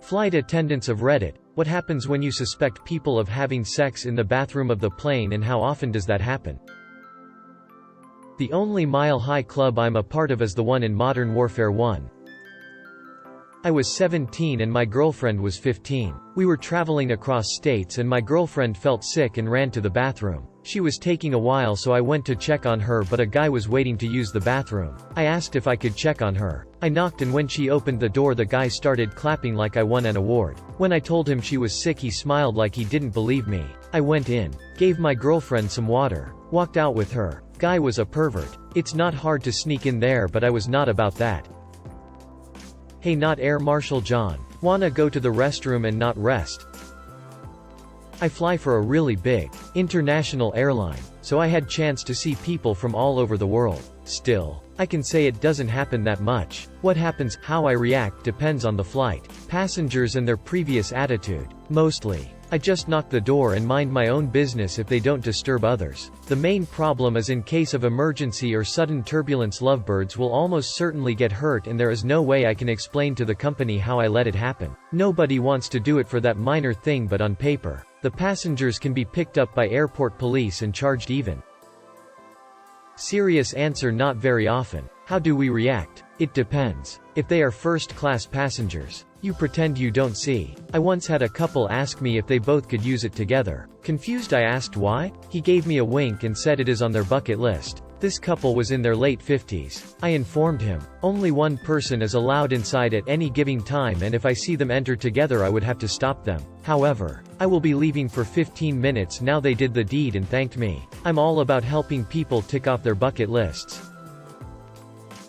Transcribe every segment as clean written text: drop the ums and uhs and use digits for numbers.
Flight attendants of Reddit, what happens when you suspect people of having sex in the bathroom of the plane and how often does that happen? The only Mile High Club I'm a part of is the one in Modern Warfare 1. I was 17 and my girlfriend was 15. We were traveling across states and my girlfriend felt sick and ran to the bathroom. She was taking a while so I went to check on her but a guy was waiting to use the bathroom. I asked if I could check on her. I knocked and when she opened the door the guy started clapping like I won an award. When I told him she was sick he smiled like he didn't believe me. I went in, gave my girlfriend some water, walked out with her. Guy was a pervert. It's not hard to sneak in there but I was not about that. Hey, not Air Marshal John. Wanna go to the restroom and not rest? I fly for a really big, international airline, so I had chance to see people from all over the world. Still, I can say it doesn't happen that much. What happens, how I react depends on the flight, passengers and their previous attitude. Mostly, I just knock the door and mind my own business if they don't disturb others. The main problem is in case of emergency or sudden turbulence lovebirds will almost certainly get hurt and there is no way I can explain to the company how I let it happen. Nobody wants to do it for that minor thing but on paper, the passengers can be picked up by airport police and charged even. Serious answer: not very often. How do we react? It depends. If they are first-class passengers, you pretend you don't see. I once had a couple ask me if they both could use it together. Confused I asked why? He gave me a wink and said it is on their bucket list. This couple was in their late 50s. I informed him, only one person is allowed inside at any given time and if I see them enter together I would have to stop them. However, I will be leaving for 15 minutes now. They did the deed and thanked me. I'm all about helping people tick off their bucket lists.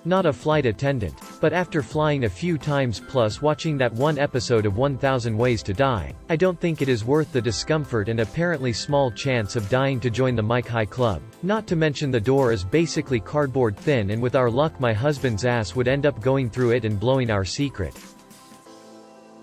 Not a flight attendant, but after flying a few times plus watching that one episode of 1000 Ways to Die, I don't think it is worth the discomfort and apparently small chance of dying to join the Mile High Club. Not to mention the door is basically cardboard thin and with our luck my husband's ass would end up going through it and blowing our secret.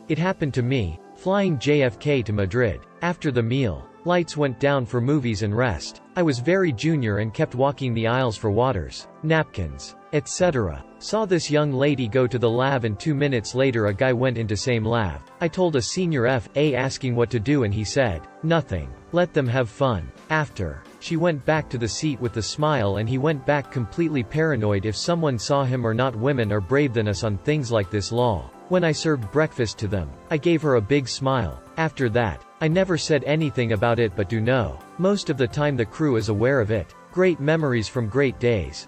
It happened to me, flying JFK to Madrid. After the meal, lights went down for movies and rest. I was very junior and kept walking the aisles for waters, napkins, etc. Saw this young lady go to the lav and 2 minutes later a guy went into same lav. I told a senior FA asking what to do and he said, nothing. Let them have fun. After, she went back to the seat with the smile and he went back completely paranoid if someone saw him or not. Women are brave than us on things like this law. When I served breakfast to them, I gave her a big smile. After that, I never said anything about it but do know, most of the time the crew is aware of it. Great memories from great days.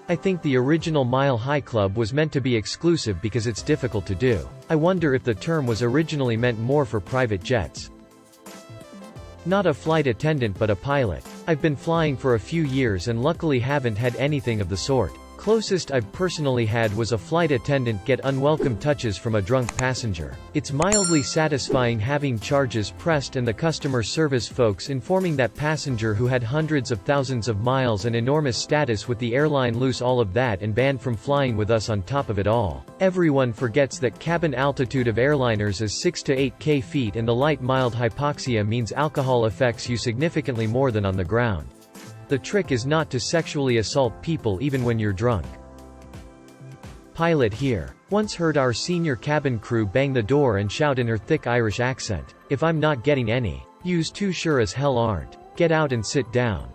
I think the original Mile High Club was meant to be exclusive because it's difficult to do. I wonder if the term was originally meant more for private jets. Not a flight attendant but a pilot. I've been flying for a few years and luckily haven't had anything of the sort. Closest I've personally had was a flight attendant get unwelcome touches from a drunk passenger. It's mildly satisfying having charges pressed and the customer service folks informing that passenger who had hundreds of thousands of miles and enormous status with the airline lose all of that and banned from flying with us on top of it all. Everyone forgets that cabin altitude of airliners is 6 to 8 feet and the light mild hypoxia means alcohol affects you significantly more than on the ground. The trick is not to sexually assault people even when you're drunk. Pilot here. Once heard our senior cabin crew bang the door and shout in her thick Irish accent, if I'm not getting any, yous too sure as hell aren't. Get out and sit down.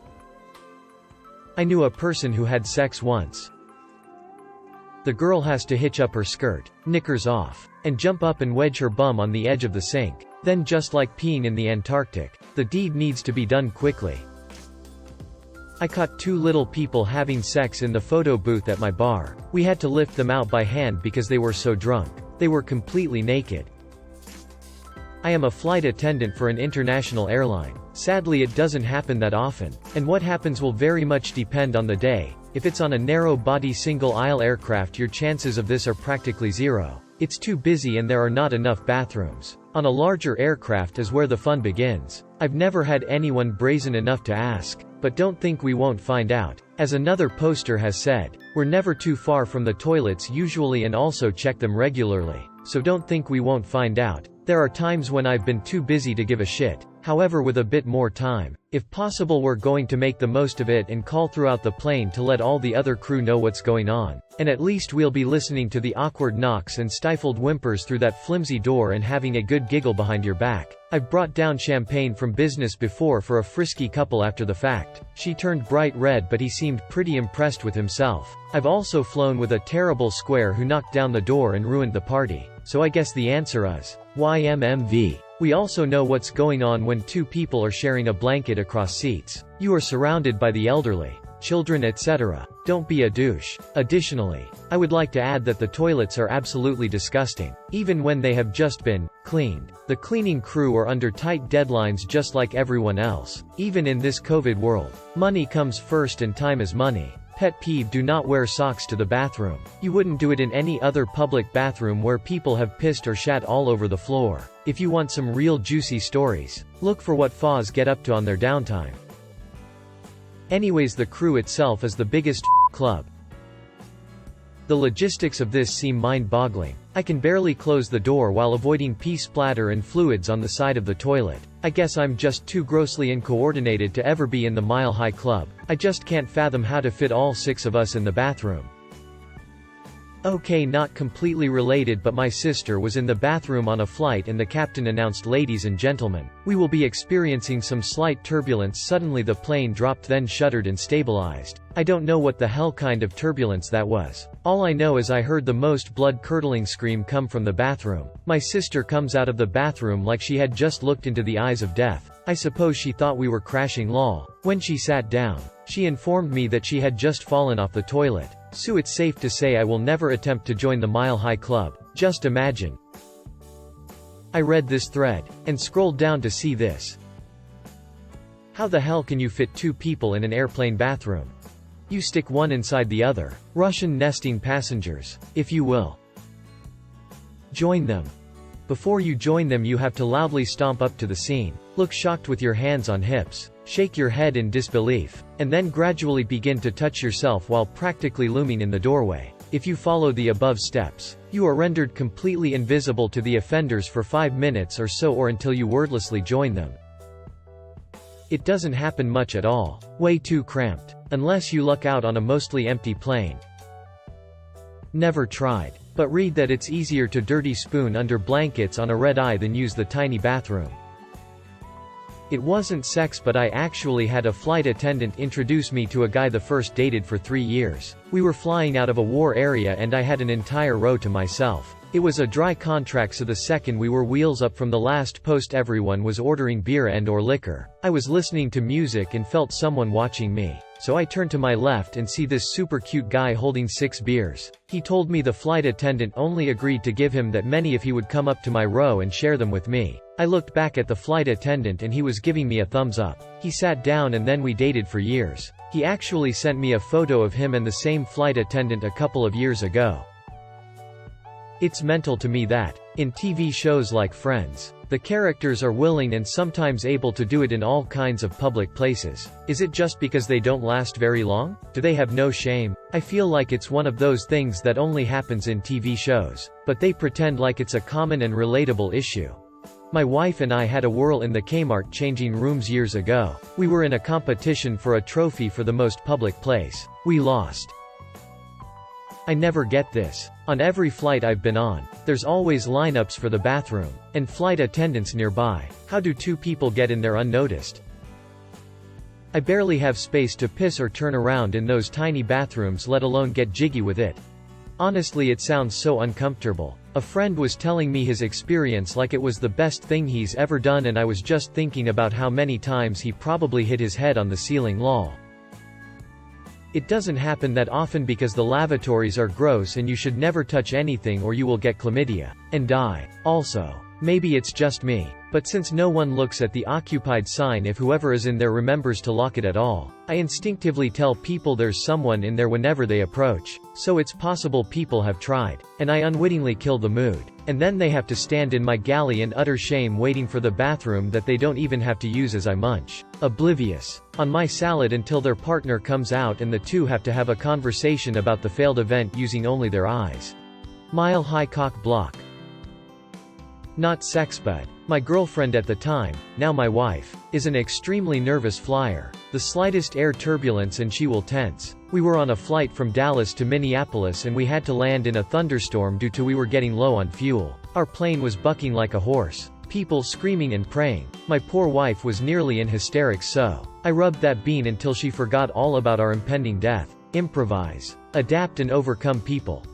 I knew a person who had sex once. The girl has to hitch up her skirt, knickers off, and jump up and wedge her bum on the edge of the sink. Then just like peeing in the Antarctic, the deed needs to be done quickly. I caught 2 little people having sex in the photo booth at my bar. We had to lift them out by hand because they were so drunk. They were completely naked. I am a flight attendant for an international airline. Sadly it doesn't happen that often, and what happens will very much depend on the day. If it's on a narrow-body single-aisle aircraft your chances of this are practically zero. It's too busy and there are not enough bathrooms. On a larger aircraft is where the fun begins. I've never had anyone brazen enough to ask. But don't think we won't find out. As another poster has said, we're never too far from the toilets usually and also check them regularly. So don't think we won't find out. There are times when I've been too busy to give a shit. However, with a bit more time, if possible we're going to make the most of it and call throughout the plane to let all the other crew know what's going on. And at least we'll be listening to the awkward knocks and stifled whimpers through that flimsy door and having a good giggle behind your back. I've brought down champagne from business before for a frisky couple after the fact. She turned bright red but he seemed pretty impressed with himself. I've also flown with a terrible square who knocked down the door and ruined the party. So I guess the answer is YMMV. We also know what's going on when two people are sharing a blanket across seats. You are surrounded by the elderly, children, etc. Don't be a douche. Additionally, I would like to add that the toilets are absolutely disgusting, even when they have just been cleaned. The cleaning crew are under tight deadlines just like everyone else. Even in this COVID world, money comes first and time is money. Pet peeve: do not wear socks to the bathroom. You wouldn't do it in any other public bathroom where people have pissed or shat all over the floor. If you want some real juicy stories, look for what FAs get up to on their downtime. Anyways, the crew itself is the biggest club. The logistics of this seem mind-boggling. I can barely close the door while avoiding pee splatter and fluids on the side of the toilet. I guess I'm just too grossly uncoordinated to ever be in the Mile High Club. I just can't fathom how to fit all 6 of us in the bathroom. Okay, not completely related, but my sister was in the bathroom on a flight and the captain announced, "Ladies and gentlemen, we will be experiencing some slight turbulence." Suddenly the plane dropped, then shuddered and stabilized. I don't know what the hell kind of turbulence that was. All I know is I heard the most blood-curdling scream come from the bathroom. My sister comes out of the bathroom like she had just looked into the eyes of death. I suppose she thought we were crashing lol. When she sat down, she informed me that she had just fallen off the toilet. So it's safe to say I will never attempt to join the Mile High Club. Just imagine. I read this thread, and scrolled down to see this. How the hell can you fit 2 people in an airplane bathroom? You stick one inside the other. Russian nesting passengers, if you will. Join them. Before you join them, you have to loudly stomp up to the scene, look shocked with your hands on hips, shake your head in disbelief, and then gradually begin to touch yourself while practically looming in the doorway. If you follow the above steps, you are rendered completely invisible to the offenders for 5 minutes or so, or until you wordlessly join them. It doesn't happen much at all. Way too cramped. Unless you luck out on a mostly empty plane. Never tried. But read that it's easier to dirty spoon under blankets on a red eye than use the tiny bathroom. It wasn't sex, but I actually had a flight attendant introduce me to a guy the first dated for 3 years. We were flying out of a war area and I had an entire row to myself. It was a dry contract, so the second we were wheels up from the last post everyone was ordering beer and or liquor. I was listening to music and felt someone watching me. So I turned to my left and see this super cute guy holding 6 beers. He told me the flight attendant only agreed to give him that many if he would come up to my row and share them with me. I looked back at the flight attendant and he was giving me a thumbs up. He sat down and then we dated for years. He actually sent me a photo of him and the same flight attendant a couple of years ago. It's mental to me that, in TV shows like Friends, the characters are willing and sometimes able to do it in all kinds of public places. Is it just because they don't last very long? Do they have no shame? I feel like it's one of those things that only happens in TV shows, but they pretend like it's a common and relatable issue. My wife and I had a whirl in the Kmart changing rooms years ago. We were in a competition for a trophy for the most public place. We lost. I never get this. On every flight I've been on, there's always lineups for the bathroom, and flight attendants nearby. How do 2 people get in there unnoticed? I barely have space to piss or turn around in those tiny bathrooms, let alone get jiggy with it. Honestly, it sounds so uncomfortable. A friend was telling me his experience like it was the best thing he's ever done, and I was just thinking about how many times he probably hit his head on the ceiling lol. It doesn't happen that often because the lavatories are gross and you should never touch anything or you will get chlamydia and die. Also, maybe it's just me, but since no one looks at the occupied sign if whoever is in there remembers to lock it at all, I instinctively tell people there's someone in there whenever they approach. So it's possible people have tried, and I unwittingly kill the mood. And then they have to stand in my galley in utter shame waiting for the bathroom that they don't even have to use as I munch, oblivious, on my salad until their partner comes out and the 2 have to have a conversation about the failed event using only their eyes. Mile High Cock Block. Not sex, but my girlfriend at the time, now my wife, is an extremely nervous flyer. The slightest air turbulence and she will tense. We were on a flight from Dallas to Minneapolis and we had to land in a thunderstorm due to we were getting low on fuel. Our plane was bucking like a horse. People screaming and praying. My poor wife was nearly in hysterics, so I rubbed that bean until she forgot all about our impending death. Improvise. Adapt and overcome people.